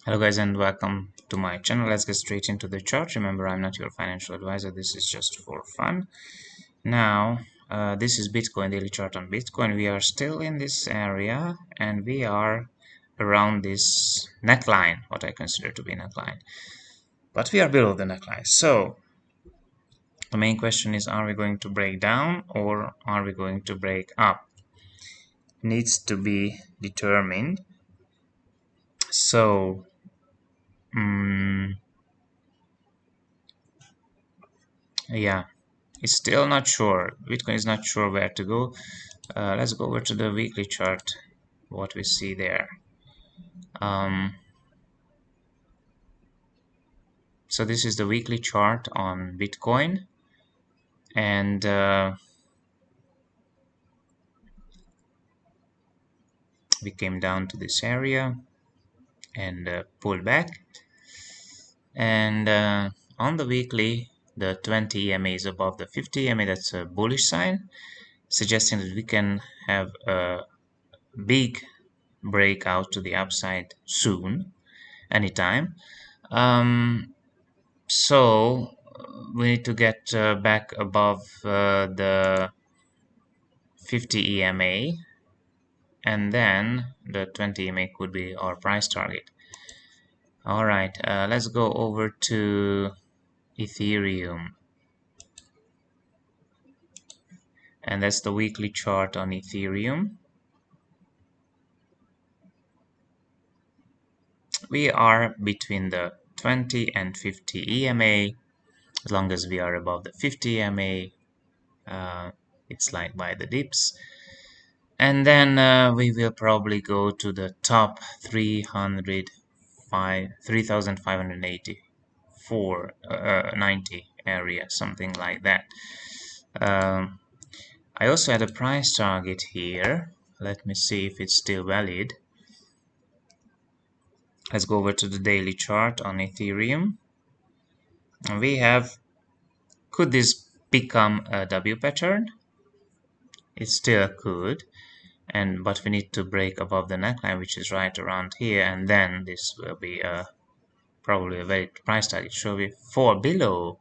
Hello guys and welcome to my channel. Let's get straight into the chart. Remember, I'm not your financial advisor. This is just for fun. Now, this is Bitcoin, daily chart on Bitcoin. We are still in this area and we are around this neckline, what I consider to be neckline. But we are below the neckline. So, the main question is, are we going to break down or are we going to break up? Needs to be determined. So, yeah, it's still not sure. Bitcoin is not sure where to go. Let's go over to the weekly chart, what we see there. So this is the weekly chart on Bitcoin, and we came down to this area and pulled back. And on the weekly, the 20 EMA is above the 50 EMA. That's a bullish sign, suggesting that we can have a big breakout to the upside soon, anytime. So we need to get back above the 50 EMA, and then the 20 EMA could be our price target. Alright, let's go over to Ethereum, and that's the weekly chart on Ethereum. We are between the 20 and 50 EMA. As long as we are above the 50 EMA, it's like by the dips. And then we will probably go to the top 3,584, 90 area, something like that. I also had a price target here. Let me see if it's still valid. Let's go over to the daily chart on Ethereum. And we have, could this become a W pattern? It still could, but we need to break above the neckline, which is right around here, and then this will be probably a very price target. So we fall below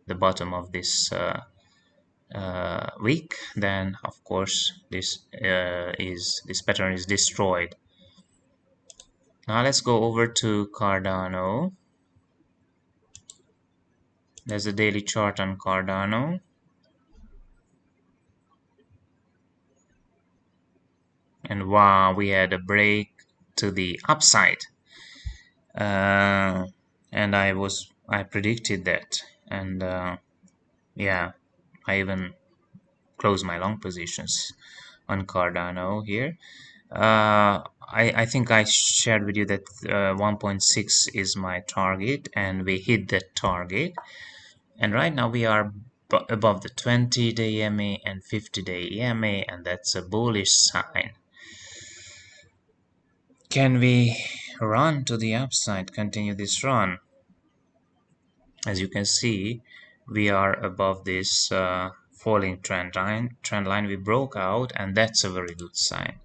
the bottom of this week, then of course this pattern is destroyed. Now let's go over to Cardano. There's a daily chart on Cardano. And wow, we had a break to the upside. And I predicted that. And yeah, I even closed my long positions on Cardano here. I think I shared with you that 1.6 is my target, and we hit that target. And right now we are above the 20-day EMA and 50-day EMA, and that's a bullish sign. Can we run to the upside, continue this run? As you can see, we are above this falling trend line. We broke out, and that's a very good sign.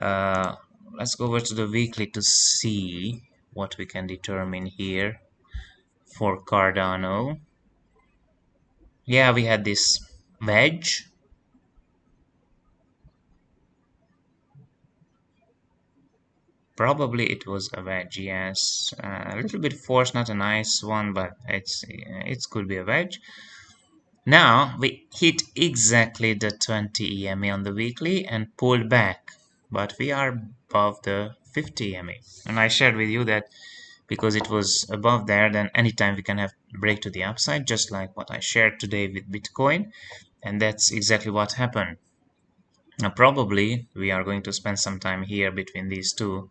Let's go over to the weekly to see what we can determine here for Cardano. Yeah, we had this wedge. Probably it was a wedge, yes. A little bit forced, not a nice one, but it could be a wedge. Now we hit exactly the 20 EMA on the weekly and pulled back, but we are above the 50 EMA. And I shared with you that because it was above there, then anytime we can have break to the upside, just like what I shared today with Bitcoin, and that's exactly what happened. Now probably we are going to spend some time here between these two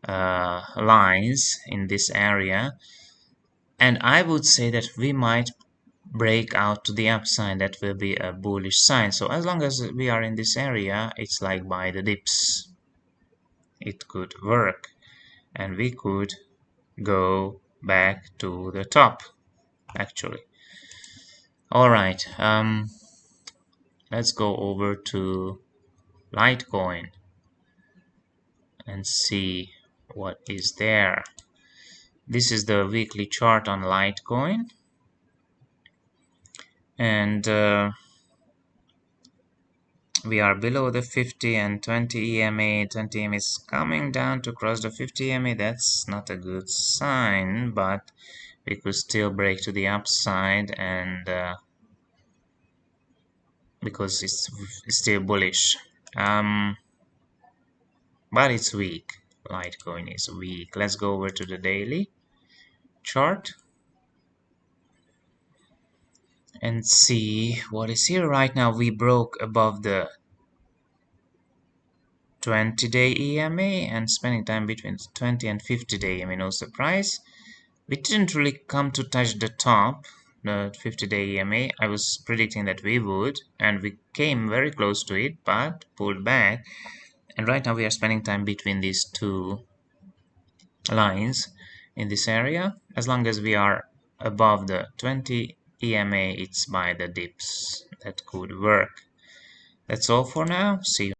lines in this area, and I would say that we might break out to the upside. That will be a bullish sign. So as long as we are in this area, it's like by the dips, it could work, and we could go back to the top actually. All right, let's go over to Litecoin and see what is there. This is the weekly chart on Litecoin, and we are below the 50 and 20 EMA. 20 EMA is coming down to cross the 50 EMA. That's not a good sign, but we could still break to the upside, and because it's still bullish. But it's weak. Litecoin is weak. Let's go over to the daily chart and see what is here. Right now we broke above the 20-day EMA and spending time between 20 and 50-day EMA. No surprise. We didn't really come to touch the top, the 50-day EMA. I was predicting that we would, and we came very close to it, but pulled back. And right now we are spending time between these two lines in this area. As long as we are above the 20 EMA, it's by the dips. That could work. That's all for now. See you.